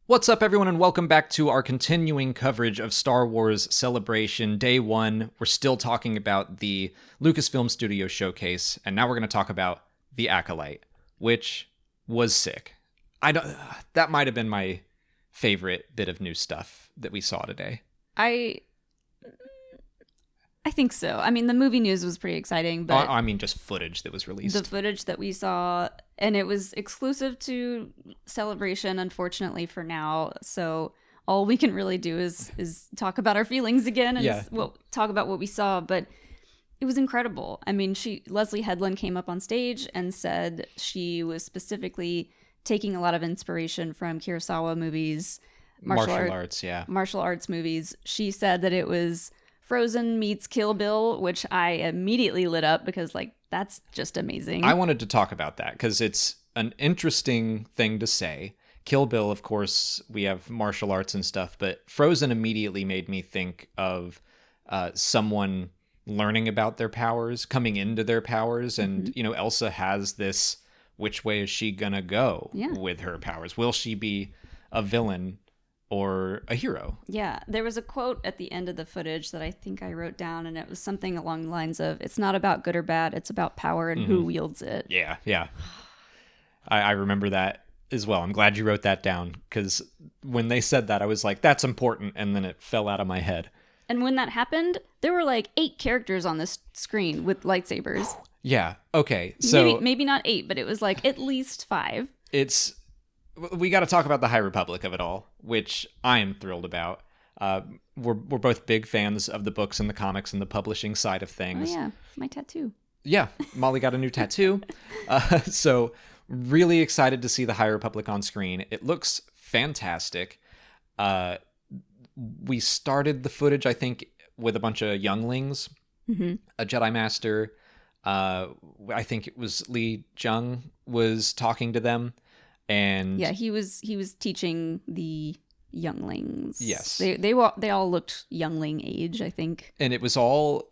What's up, everyone, and welcome back to our continuing coverage of Star Wars Celebration Day 1. We're still talking about the Lucasfilm Studio Showcase, and now we're going to talk about the Acolyte, which was sick. That might have been my favorite bit of new stuff that we saw today. I think so. I mean, the movie news was pretty exciting, but I mean, just footage that was released. the footage that we saw, and it was exclusive to Celebration, unfortunately, for now. So all we can really do is talk about our feelings again and talk about what we saw. But it was incredible. I mean, Leslie Headland came up on stage and said she was specifically taking a lot of inspiration from Kurosawa movies, martial arts movies. She said that it was Frozen meets Kill Bill, which I immediately lit up because, that's just amazing. I wanted to talk about that because it's an interesting thing to say. Kill Bill, of course, we have martial arts and stuff, but Frozen immediately made me think of someone learning about their powers, coming into their powers, and, Elsa has this, which way is she gonna go with her powers? Will she be a villain or a hero? Yeah, there was a quote at the end of the footage that I think I wrote down, and it was something along the lines of, it's not about good or bad, it's about power and who wields it. Yeah. I remember that as well. I'm glad you wrote that down, because when they said that, I was like, that's important, and then it fell out of my head. And when that happened, there were 8 characters on this screen with lightsabers. Yeah, okay, so... Maybe not 8, but it was at least 5. We got to talk about the High Republic of it all, which I am thrilled about. We're both big fans of the books and the comics and the publishing side of things. Oh yeah, my tattoo. Yeah, Molly got a new tattoo. So really excited to see the High Republic on screen. It looks fantastic. We started the footage, I think, with a bunch of younglings. Mm-hmm. A Jedi Master. I think it was Li Jung was talking to them. And yeah, he was teaching the younglings. Yes, they all looked youngling age, I think. And it was all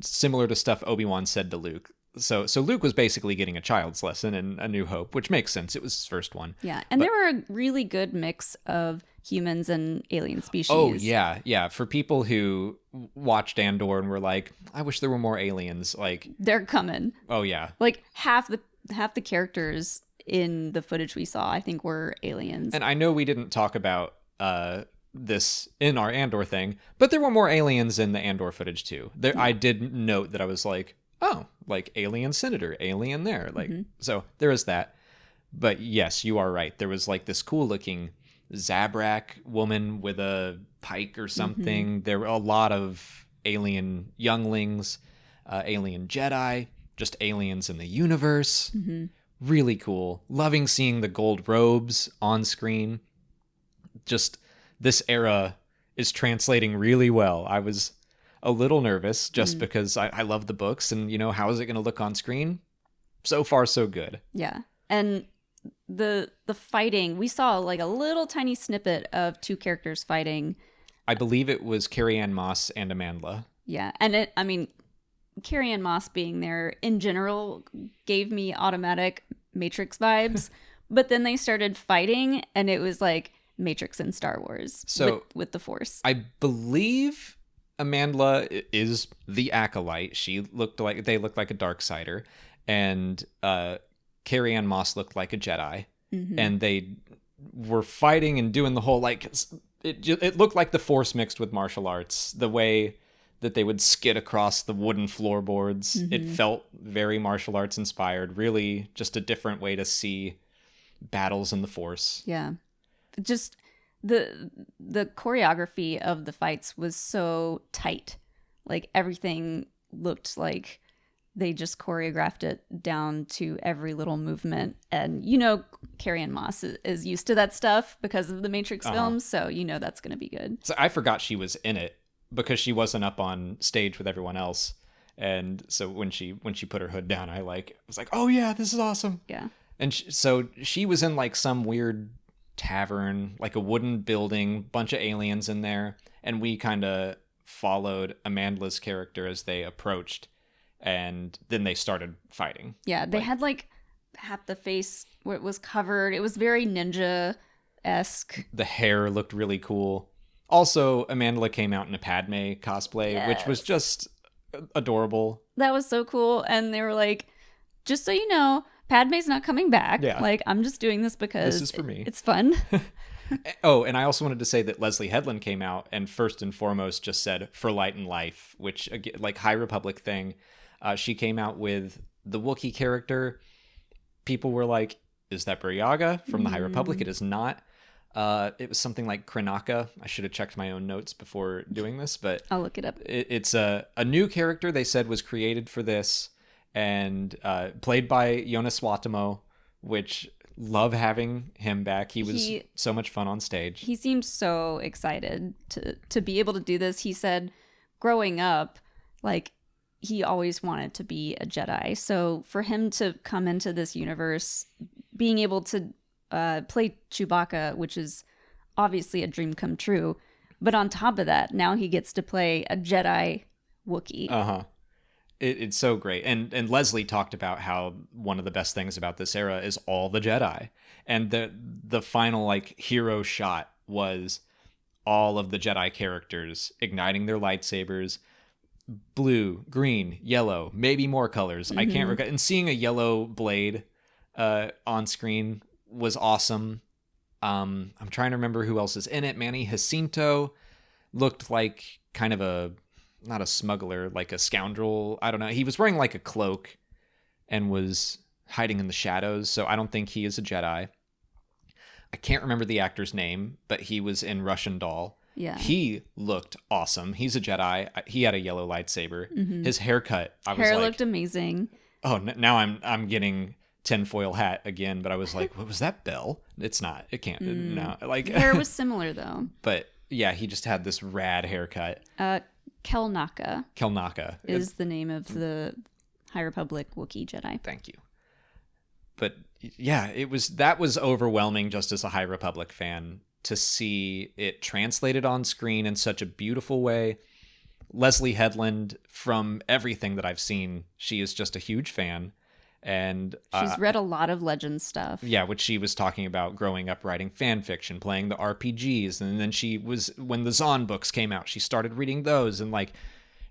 similar to stuff Obi-Wan said to Luke. So Luke was basically getting a child's lesson in A New Hope, which makes sense. It was his first one. Yeah, and there were a really good mix of humans and alien species. Oh yeah. For people who watched Andor and were like, I wish there were more aliens. They're coming. Oh yeah. Half the characters in the footage we saw, I think, were aliens. And I know we didn't talk about this in our Andor thing, but there were more aliens in the Andor footage too. I did note that I was like, oh, alien senator, alien there. So there is that. But yes, you are right. There was this cool looking Zabrak woman with a pike or something. Mm-hmm. There were a lot of alien younglings, alien Jedi, just aliens in the universe. Mm-hmm. Really cool. Loving seeing the gold robes on screen. Just this era is translating really well. I was a little nervous just because I love the books and, how is it going to look on screen? So far, so good. Yeah. And the fighting, we saw a little tiny snippet of 2 characters fighting. I believe it was Carrie-Anne Moss and Amandla. Yeah. And Carrie-Anne Moss being there in general gave me automatic Matrix vibes, but then they started fighting and it was like Matrix and Star Wars with the Force. I believe Amandla is the Acolyte. They looked like a Darksider, and Carrie-Anne Moss looked like a Jedi, and they were fighting and doing the whole it looked like the Force mixed with martial arts. The way that they would skid across the wooden floorboards. Mm-hmm. It felt very martial arts inspired, really just a different way to see battles in the Force. Yeah. Just the choreography of the fights was so tight. Everything looked like they just choreographed it down to every little movement. And Carrie-Anne Moss is used to that stuff because of the Matrix films, so that's going to be good. So I forgot she was in it, because she wasn't up on stage with everyone else. And so when she put her hood down, I was like, oh yeah, this is awesome. Yeah. And so she was in some weird tavern, a wooden building, bunch of aliens in there. And we kind of followed Amandla's character as they approached. And then they started fighting. Yeah. They had half the face where it was covered. It was very ninja Yoda-esque. The hair looked really cool. Also, Amandla came out in a Padme cosplay, which was just adorable. That was so cool. And they were like, just so you know, Padme's not coming back. Yeah. Like, I'm just doing this because this is for me. It's fun. Oh, and I also wanted to say that Leslie Headland came out and first and foremost just said "for light and life," which like High Republic thing. She came out with the Wookiee character. People were like, "Is that Buryaga from the High Republic?" It is not. It was something like Krenaka. I should have checked my own notes before doing this, but I'll look it up. It's a new character they said was created for this and played by Jonas Watamo, which love having him back. He was so much fun on stage. He seemed so excited to be able to do this. He said growing up, like, he always wanted to be a Jedi. So for him to come into this universe, being able to play Chewbacca, which is obviously a dream come true, but on top of that, now he gets to play a Jedi Wookiee. Uh-huh. It's so great. And Leslie talked about how one of the best things about this era is all the Jedi. And the final like hero shot was all of the Jedi characters igniting their lightsabers, blue, green, yellow, maybe more colors. I can't recall. And seeing a yellow blade on screen was awesome. I'm trying to remember who else is in it. Manny Jacinto looked like kind of not a smuggler, like a scoundrel. I don't know. He was wearing like a cloak and was hiding in the shadows. So I don't think he is a Jedi. I can't remember the actor's name, but he was in Russian Doll. Yeah. He looked awesome. He's a Jedi. He had a yellow lightsaber. His haircut, I was Hair like, looked amazing. oh, now I'm getting tinfoil hat again, but I was like, what was that bell? It's not. It can't. No. Like Hair was similar though. But yeah, he just had this rad haircut. Kelnaka is the name of the High Republic Wookiee Jedi. Thank you. But yeah, that was overwhelming just as a High Republic fan to see it translated on screen in such a beautiful way. Leslie Headland, from everything that I've seen, she is just a huge fan. And she's read a lot of Legends stuff. Yeah, which she was talking about growing up writing fan fiction, playing the RPGs, and then when the Zahn books came out, she started reading those, and like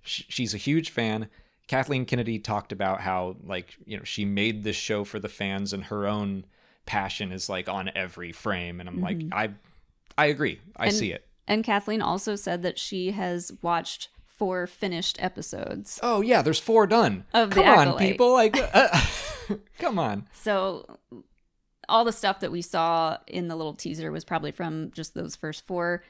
she's a huge fan. Kathleen Kennedy talked about how, like, you know, she made this show for the fans and her own passion is like on every frame, and I'm like, I agree. I see it. And Kathleen also said that she has watched 4 finished episodes. Oh yeah, there's 4 done. Of the Come Acolyte. on, people! Like, come on. So all the stuff that we saw in the little teaser was probably from just those first 4,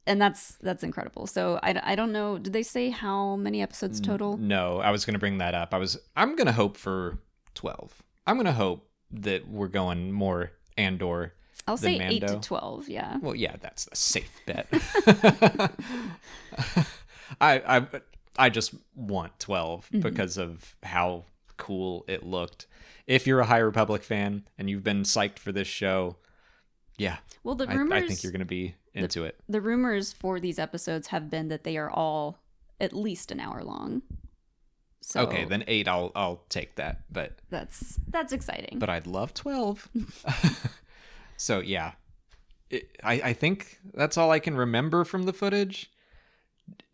and that's incredible. So I don't know. Did they say how many episodes total? No, I was going to bring that up. I'm going to hope for 12. I'm going to hope that we're going more Andor. I'll say Mando. 8 to 12. Yeah. Well, yeah, that's a safe bet. I just want 12 because of how cool it looked. If you're a High Republic fan and you've been psyched for this show, yeah. Well, the rumors, I think you're going to be into it. The rumors for these episodes have been that they are all at least an hour long. So okay, then 8 I'll take that, but that's exciting. But I'd love 12. So yeah. I think that's all I can remember from the footage.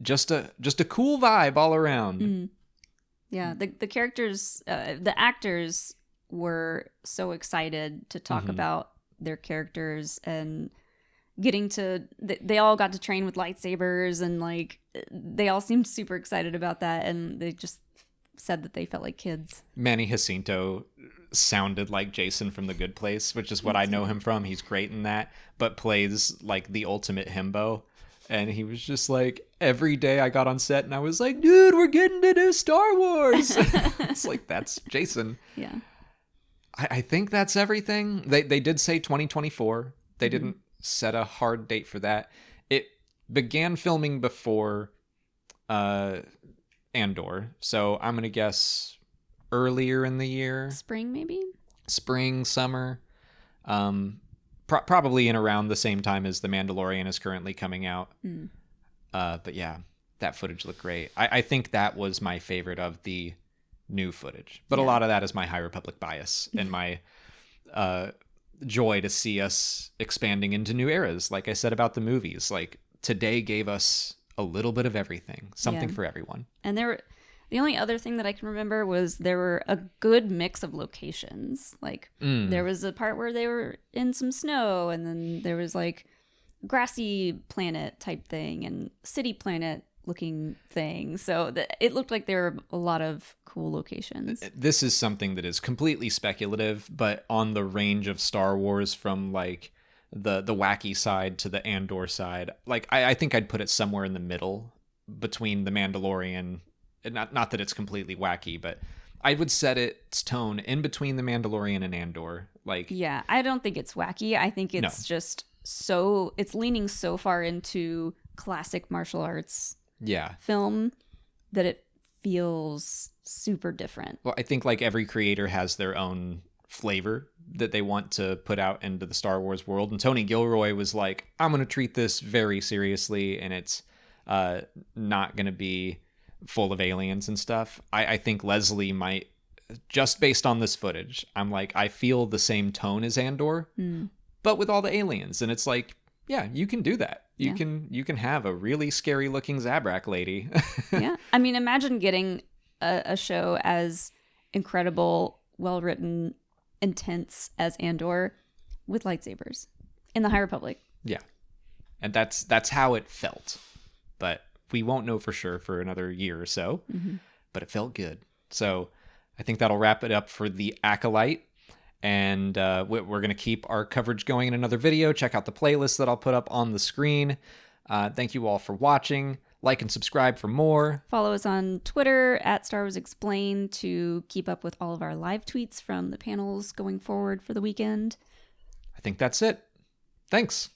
Just a cool vibe all around. Yeah, the characters, the actors were so excited to talk about their characters and getting to. They all got to train with lightsabers, and like they all seemed super excited about that, and they just said that they felt like kids. Manny Jacinto sounded like Jason from The Good Place, which is what I know him from. He's great in that, but plays like the ultimate himbo. And he was just like, every day I got on set and I was like, dude, we're getting to do Star Wars. It's like, that's Jason. Yeah. I think that's everything. They did say 2024. They didn't set a hard date for that. It began filming before Andor. So I'm going to guess earlier in the year. Spring, maybe? Spring, summer. Probably in around the same time as The Mandalorian is currently coming out. But yeah, that footage looked great. I think that was my favorite of the new footage. But a lot of that is my High Republic bias and my joy to see us expanding into new eras. Like I said about the movies, like today gave us a little bit of everything, something for everyone. And the only other thing that I can remember was there were a good mix of locations. Like there was a part where they were in some snow, and then there was like grassy planet type thing and city planet looking thing. So it looked like there were a lot of cool locations. This is something that is completely speculative, but on the range of Star Wars from like the wacky side to the Andor side, like I think I'd put it somewhere in the middle between the Mandalorian. Not that it's completely wacky, but I would set its tone in between the Mandalorian and Andor. Like, yeah, I don't think it's wacky. I think it's just it's leaning so far into classic martial arts film that it feels super different. Well, I think like every creator has their own flavor that they want to put out into the Star Wars world. And Tony Gilroy was like, I'm going to treat this very seriously, and it's not going to be full of aliens and stuff. I think Leslie might, just based on this footage, I'm like, I feel the same tone as Andor, but with all the aliens. And it's like, yeah, you can do that. You can have a really scary looking Zabrak lady. Yeah. I mean, imagine getting a show as incredible, well written, intense as Andor with lightsabers in the High Republic. Yeah. And that's how it felt. But we won't know for sure for another year or so, but it felt good. So I think that'll wrap it up for the Acolyte. And we're going to keep our coverage going in another video. Check out the playlist that I'll put up on the screen. Thank you all for watching. Like and subscribe for more. Follow us on Twitter at Star Wars Explained to keep up with all of our live tweets from the panels going forward for the weekend. I think that's it. Thanks.